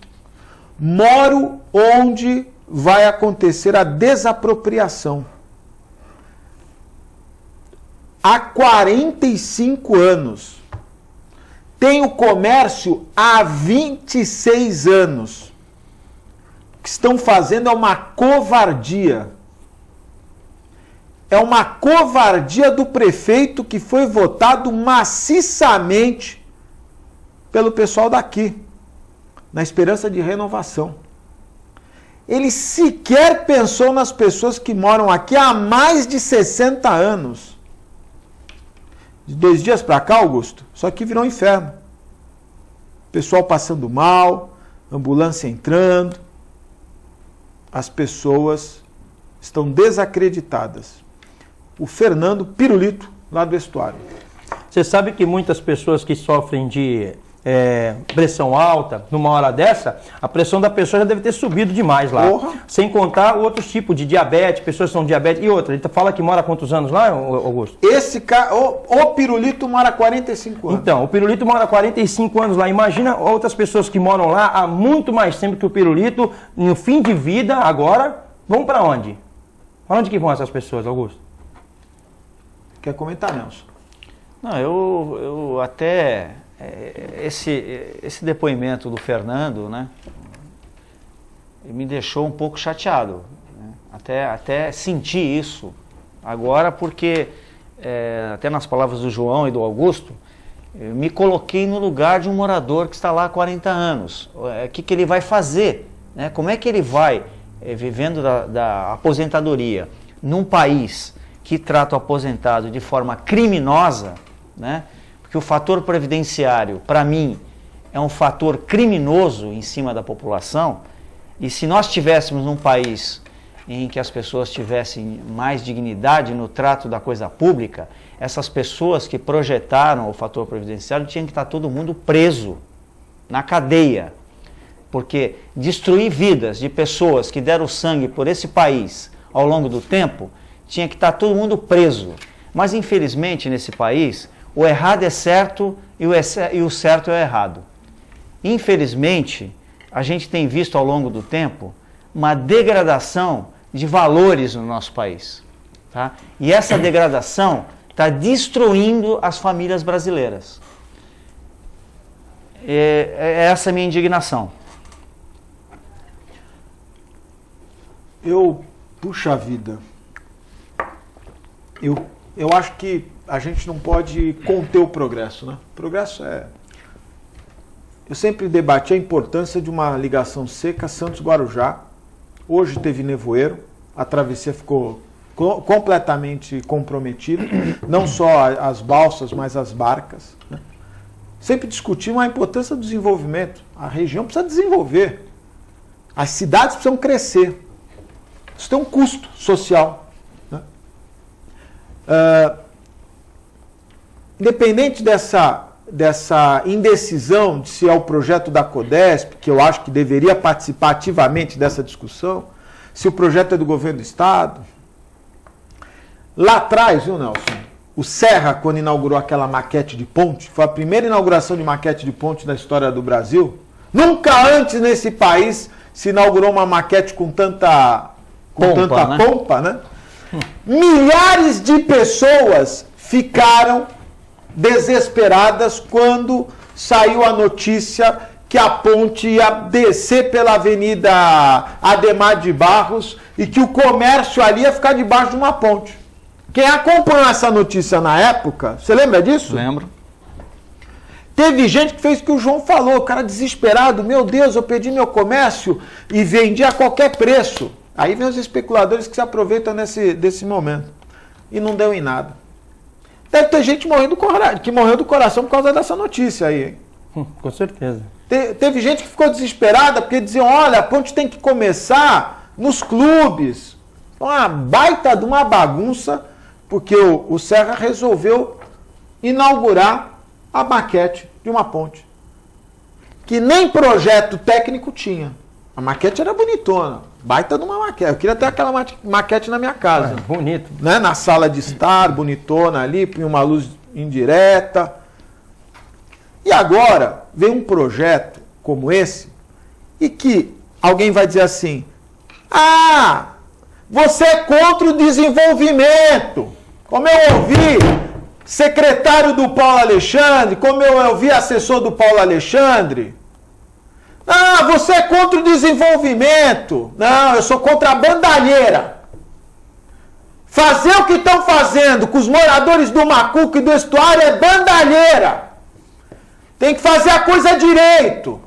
moro onde vai acontecer a desapropriação. Há 45 anos. Tenho comércio há 26 anos. O que estão fazendo é uma covardia. É uma covardia do prefeito que foi votado maciçamente pelo pessoal daqui, na esperança de renovação. Ele sequer pensou nas pessoas que moram aqui há mais de 60 anos. De 2 dias para cá, Augusto, isso aqui virou um inferno. Pessoal passando mal, ambulância entrando. As pessoas estão desacreditadas. O Fernando Pirulito, lá do Estuário. Você sabe que muitas pessoas que sofrem de pressão alta, numa hora dessa, a pressão da pessoa já deve ter subido demais lá. Porra. Sem contar outros tipos de diabetes, pessoas que são diabéticas. E outra, ele fala que mora há quantos anos lá, Augusto? Esse cara, o Pirulito mora há 45 anos. Então, o Pirulito mora há 45 anos lá. Imagina outras pessoas que moram lá há muito mais tempo que o Pirulito, no fim de vida, agora, vão para onde? Para onde que vão essas pessoas, Augusto? Quer comentar, Nelson? Não, eu até... Esse depoimento do Fernando, né, me deixou um pouco chateado, né? Até senti isso agora, porque até nas palavras do João e do Augusto, eu me coloquei no lugar de um morador que está lá há 40 anos. O que ele vai fazer? Né? Como é que ele vai, vivendo da aposentadoria, num país que trata o aposentado de forma criminosa, né? Porque o fator previdenciário, para mim, é um fator criminoso em cima da população, e se nós tivéssemos num país em que as pessoas tivessem mais dignidade no trato da coisa pública, essas pessoas que projetaram o fator previdenciário tinham que estar todo mundo preso, na cadeia, porque destruir vidas de pessoas que deram sangue por esse país ao longo do tempo, tinha que estar todo mundo preso. Mas, infelizmente, nesse país, o errado é certo e o certo é errado. Infelizmente, a gente tem visto ao longo do tempo uma degradação de valores no nosso país. Tá? E essa degradação está destruindo as famílias brasileiras. É essa a minha indignação. Puxa vida, eu acho que a gente não pode conter o progresso, né? O progresso eu sempre debati a importância de uma ligação seca Santos-Guarujá. Hoje teve nevoeiro, a travessia ficou completamente comprometida, não só as balsas, mas as barcas, né? Sempre discutimos a importância do desenvolvimento. A região precisa desenvolver. As cidades precisam crescer. Isso tem um custo social, né? Independente dessa indecisão de se é o projeto da Codesp, que eu acho que deveria participar ativamente dessa discussão, se o projeto é do governo do Estado. Lá atrás, viu, Nelson? O Serra, quando inaugurou aquela maquete de ponte, foi a primeira inauguração de maquete de ponte da história do Brasil. Nunca antes nesse país se inaugurou uma maquete com tanta pompa, né? Milhares de pessoas ficaram desesperadas quando saiu a notícia que a ponte ia descer pela Avenida Ademar de Barros e que o comércio ali ia ficar debaixo de uma ponte. Quem acompanhou essa notícia na época, você lembra disso? Lembro. Teve gente que fez o que o João falou, o cara desesperado, meu Deus, eu perdi meu comércio e vendi a qualquer preço. Aí vem os especuladores que se aproveitam desse momento. E não deu em nada. Deve ter gente que morreu do coração por causa dessa notícia aí, hein? Com certeza. Teve gente que ficou desesperada porque diziam, olha, a ponte tem que começar nos clubes. Uma baita de uma bagunça, porque o Serra resolveu inaugurar a maquete de uma ponte. Que nem projeto técnico tinha. A maquete era bonitona. Baita de uma maquete. Eu queria ter aquela maquete na minha casa. Bonito. Né? Na sala de estar, bonitona ali, põe uma luz indireta. E agora vem um projeto como esse e que alguém vai dizer assim, você é contra o desenvolvimento. Como eu ouvi secretário do Paulo Alexandre, como eu ouvi assessor do Paulo Alexandre. Você é contra o desenvolvimento. Não, eu sou contra a bandalheira. Fazer o que estão fazendo com os moradores do Macuco e do Estuário é bandalheira. Tem que fazer a coisa direito.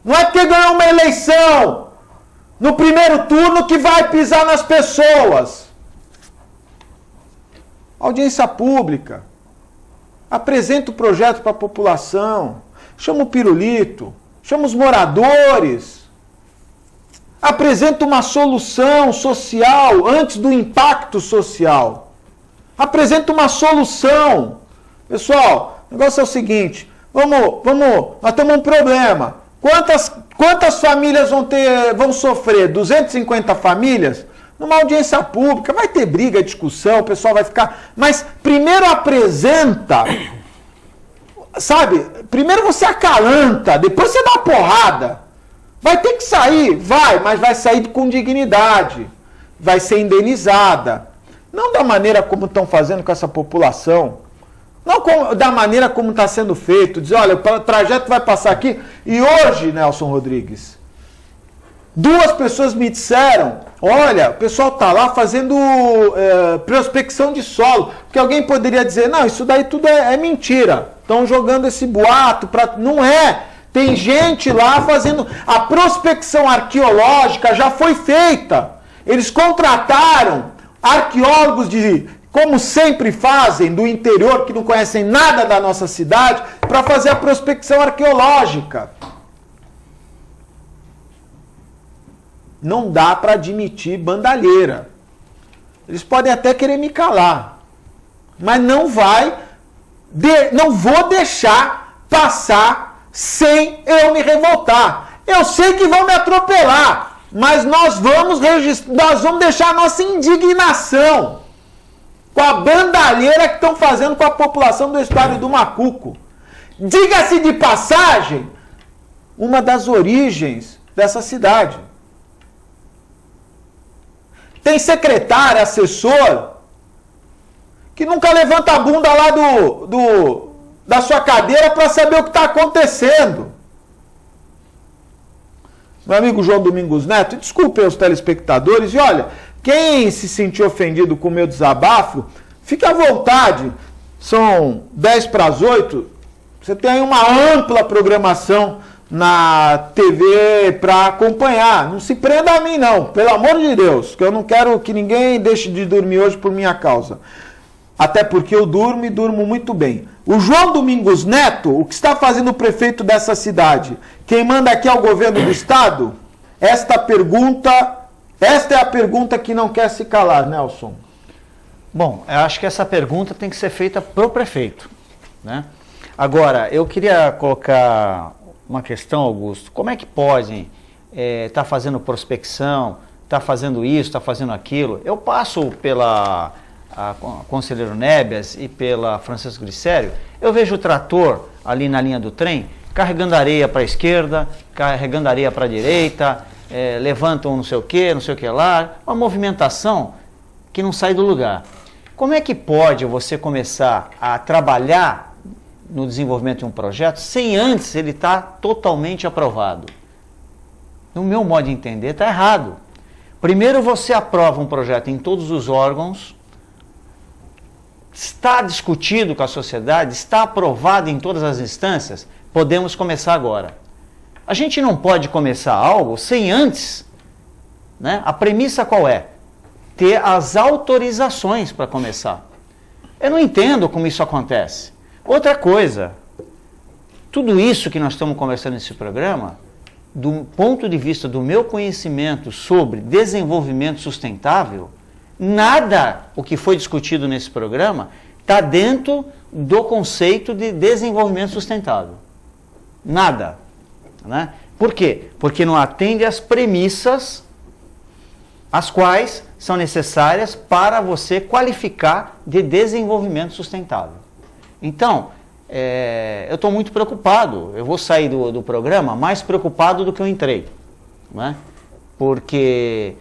Não é porque ganhou uma eleição no primeiro turno que vai pisar nas pessoas. Audiência pública. Apresenta o projeto para a população. Chama o pirulito. Chama os moradores. Apresenta uma solução social antes do impacto social. Apresenta uma solução. Pessoal, o negócio é o seguinte. Nós temos um problema. Quantas famílias vão sofrer? 250 famílias? Numa audiência pública, vai ter briga, discussão, o pessoal vai ficar... Mas primeiro apresenta, sabe? Primeiro você acalanta, depois você dá porrada. Vai ter que sair, mas vai sair com dignidade. Vai ser indenizada. Não da maneira como estão fazendo com essa população. Não da maneira como está sendo feito. Dizer, olha, o trajeto vai passar aqui. E hoje, Nelson Rodrigues, 2 pessoas me disseram, olha, o pessoal está lá fazendo prospecção de solo. Porque alguém poderia dizer, não, isso daí tudo é mentira. Estão jogando esse boato. Não é. Tem gente lá fazendo... A prospecção arqueológica já foi feita. Eles contrataram arqueólogos como sempre fazem, do interior, que não conhecem nada da nossa cidade, para fazer a prospecção arqueológica. Não dá para admitir bandalheira. Eles podem até querer me calar, mas não vou deixar passar sem eu me revoltar. Eu sei que vão me atropelar, mas nós vamos deixar a nossa indignação com a bandalheira que estão fazendo com a população do estuário do Macuco. Diga-se de passagem, uma das origens dessa cidade. Tem secretário, assessor, que nunca levanta a bunda lá da sua cadeira para saber o que está acontecendo. Meu amigo João Domingos Neto, desculpe os telespectadores, e olha, quem se sentiu ofendido com o meu desabafo, fique à vontade, são 7:50, você tem uma ampla programação na TV para acompanhar, não se prenda a mim não, pelo amor de Deus, que eu não quero que ninguém deixe de dormir hoje por minha causa. Até porque eu durmo e durmo muito bem. O João Domingos Neto, o que está fazendo o prefeito dessa cidade? Quem manda aqui é o governo do estado? Esta é a pergunta que não quer se calar, Nelson. Bom, eu acho que essa pergunta tem que ser feita pro prefeito, né? Agora, eu queria colocar uma questão, Augusto. Como é que podem estar fazendo prospecção, estar fazendo isso, estar fazendo aquilo? Eu passo pela Conselheiro Nébias e pela Francisco Glicério, eu vejo o trator ali na linha do trem, carregando areia para a esquerda, carregando areia para a direita, levantam não sei o que lá, uma movimentação que não sai do lugar. Como é que pode você começar a trabalhar no desenvolvimento de um projeto sem antes ele estar totalmente aprovado? No meu modo de entender, está errado. Primeiro você aprova um projeto em todos os órgãos, está discutido com a sociedade, está aprovado em todas as instâncias, podemos começar agora. A gente não pode começar algo sem antes, né? A premissa qual é? Ter as autorizações para começar. Eu não entendo como isso acontece. Outra coisa, tudo isso que nós estamos conversando nesse programa, do ponto de vista do meu conhecimento sobre desenvolvimento sustentável, nada o que foi discutido nesse programa está dentro do conceito de desenvolvimento sustentável. Nada. Né? Por quê? Porque não atende às premissas as quais são necessárias para você qualificar de desenvolvimento sustentável. Então, eu estou muito preocupado. Eu vou sair do programa mais preocupado do que eu entrei. Né? Porque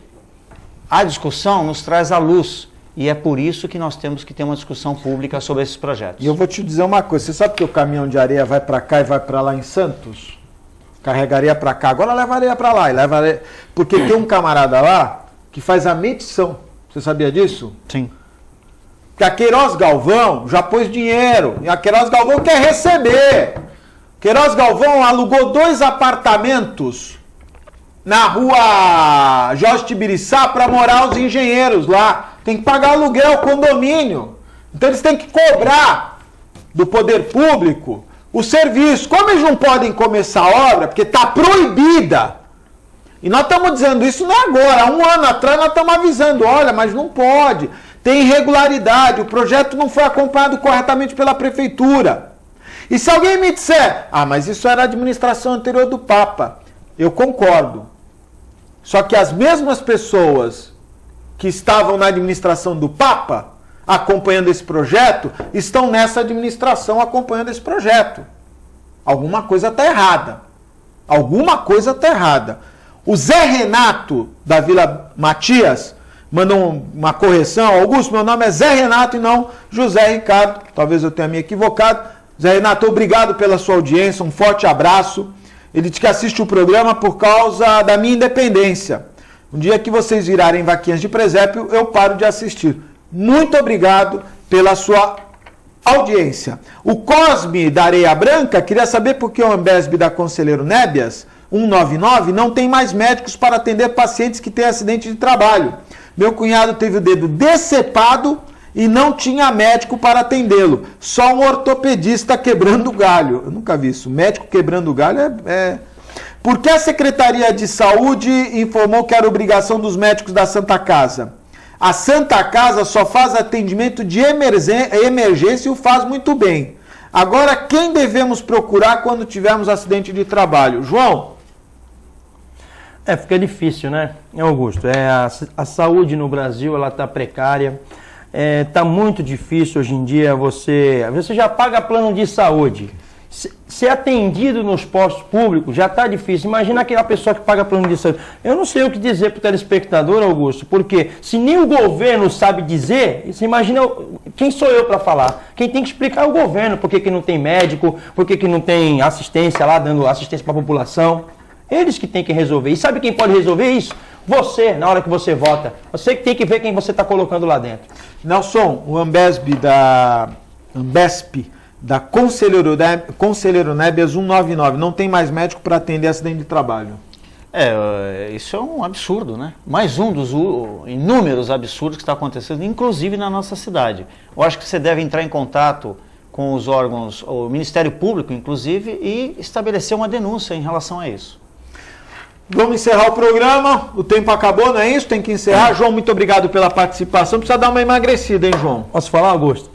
a discussão nos traz à luz e é por isso que nós temos que ter uma discussão pública sobre esses projetos. E eu vou te dizer uma coisa, você sabe que o caminhão de areia vai para cá e vai para lá em Santos? Carregaria para cá, agora leva areia para lá. Porque tem um camarada lá que faz a medição. Você sabia disso? Sim. Que a Queiroz Galvão já pôs dinheiro e a Queiroz Galvão quer receber. Queiroz Galvão alugou 2 apartamentos na rua Jorge Tibiriçá para morar os engenheiros lá. Tem que pagar aluguel, condomínio. Então eles têm que cobrar do poder público o serviço. Como eles não podem começar a obra, porque está proibida. E nós estamos dizendo isso não é agora. Há 1 ano atrás nós estamos avisando, olha, mas não pode. Tem irregularidade, o projeto não foi acompanhado corretamente pela prefeitura. E se alguém me disser, mas isso era a administração anterior do Papa, eu concordo. Só que as mesmas pessoas que estavam na administração do Papa, acompanhando esse projeto, estão nessa administração acompanhando esse projeto. Alguma coisa está errada. Alguma coisa está errada. O Zé Renato, da Vila Matias, mandou uma correção. Augusto, meu nome é Zé Renato e não José Ricardo. Talvez eu tenha me equivocado. Zé Renato, obrigado pela sua audiência, um forte abraço. Ele diz que assiste o programa por causa da minha independência. Um dia que vocês virarem vaquinhas de presépio, eu paro de assistir. Muito obrigado pela sua audiência. O Cosme da Areia Branca queria saber por que o Ambesb da Conselheiro Nébias 199 não tem mais médicos para atender pacientes que têm acidente de trabalho. Meu cunhado teve o dedo decepado e não tinha médico para atendê-lo. Só um ortopedista quebrando galho. Eu nunca vi isso. Médico quebrando galho Por que a Secretaria de Saúde informou que era obrigação dos médicos da Santa Casa? A Santa Casa só faz atendimento de emergência e o faz muito bem. Agora, quem devemos procurar quando tivermos acidente de trabalho? João? Fica difícil, né, Augusto? A saúde no Brasil, ela está precária. Está muito difícil hoje em dia, você já paga plano de saúde. Ser atendido nos postos públicos já está difícil. Imagina aquela pessoa que paga plano de saúde. Eu não sei o que dizer para o telespectador, Augusto, porque se nem o governo sabe dizer, você imagina quem sou eu para falar? Quem tem que explicar é o governo, por que não tem médico, por que não tem assistência lá, dando assistência para a população. Eles que têm que resolver. E sabe quem pode resolver isso? Você, na hora que você vota. Você que tem que ver quem você está colocando lá dentro. Nelson, o Ambesp da Conselheiro Nébias 199, não tem mais médico para atender acidente de trabalho. Isso é um absurdo, né? Mais um dos inúmeros absurdos que está acontecendo, inclusive na nossa cidade. Eu acho que você deve entrar em contato com os órgãos, o Ministério Público, inclusive, e estabelecer uma denúncia em relação a isso. Vamos encerrar o programa, o tempo acabou, não é isso? Tem que encerrar. João, muito obrigado pela participação. Precisa dar uma emagrecida, hein, João? Posso falar, Augusto?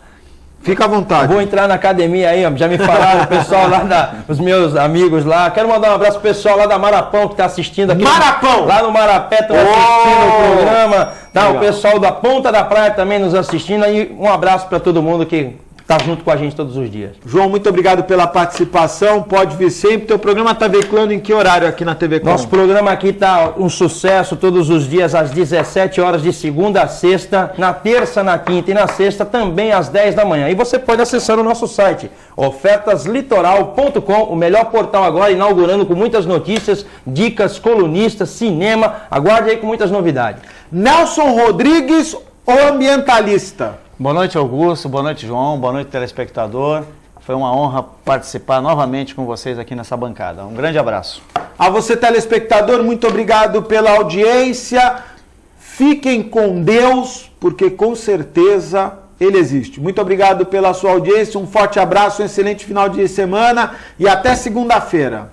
Fica à vontade. Vou entrar na academia aí, já me falaram, o pessoal lá, os meus amigos lá. Quero mandar um abraço pro pessoal lá da Marapão que está assistindo aqui. Marapão! Lá no Marapé estão assistindo o programa. Tá, o pessoal da Ponta da Praia também nos assistindo. E um abraço para todo mundo que está junto com a gente todos os dias. João, muito obrigado pela participação. Pode vir sempre. Teu programa está veiculando em que horário aqui na TV Com? Nosso programa aqui está um sucesso todos os dias às 17 horas de segunda a sexta, na terça, na quinta e na sexta também às 10 da manhã. E você pode acessar o nosso site ofertaslitoral.com, o melhor portal agora, inaugurando com muitas notícias, dicas, colunistas, cinema. Aguarde aí com muitas novidades. Nelson Rodrigues, o ambientalista. Boa noite, Augusto. Boa noite, João. Boa noite, telespectador. Foi uma honra participar novamente com vocês aqui nessa bancada. Um grande abraço. A você, telespectador, muito obrigado pela audiência. Fiquem com Deus, porque com certeza Ele existe. Muito obrigado pela sua audiência. Um forte abraço, um excelente final de semana e até segunda-feira.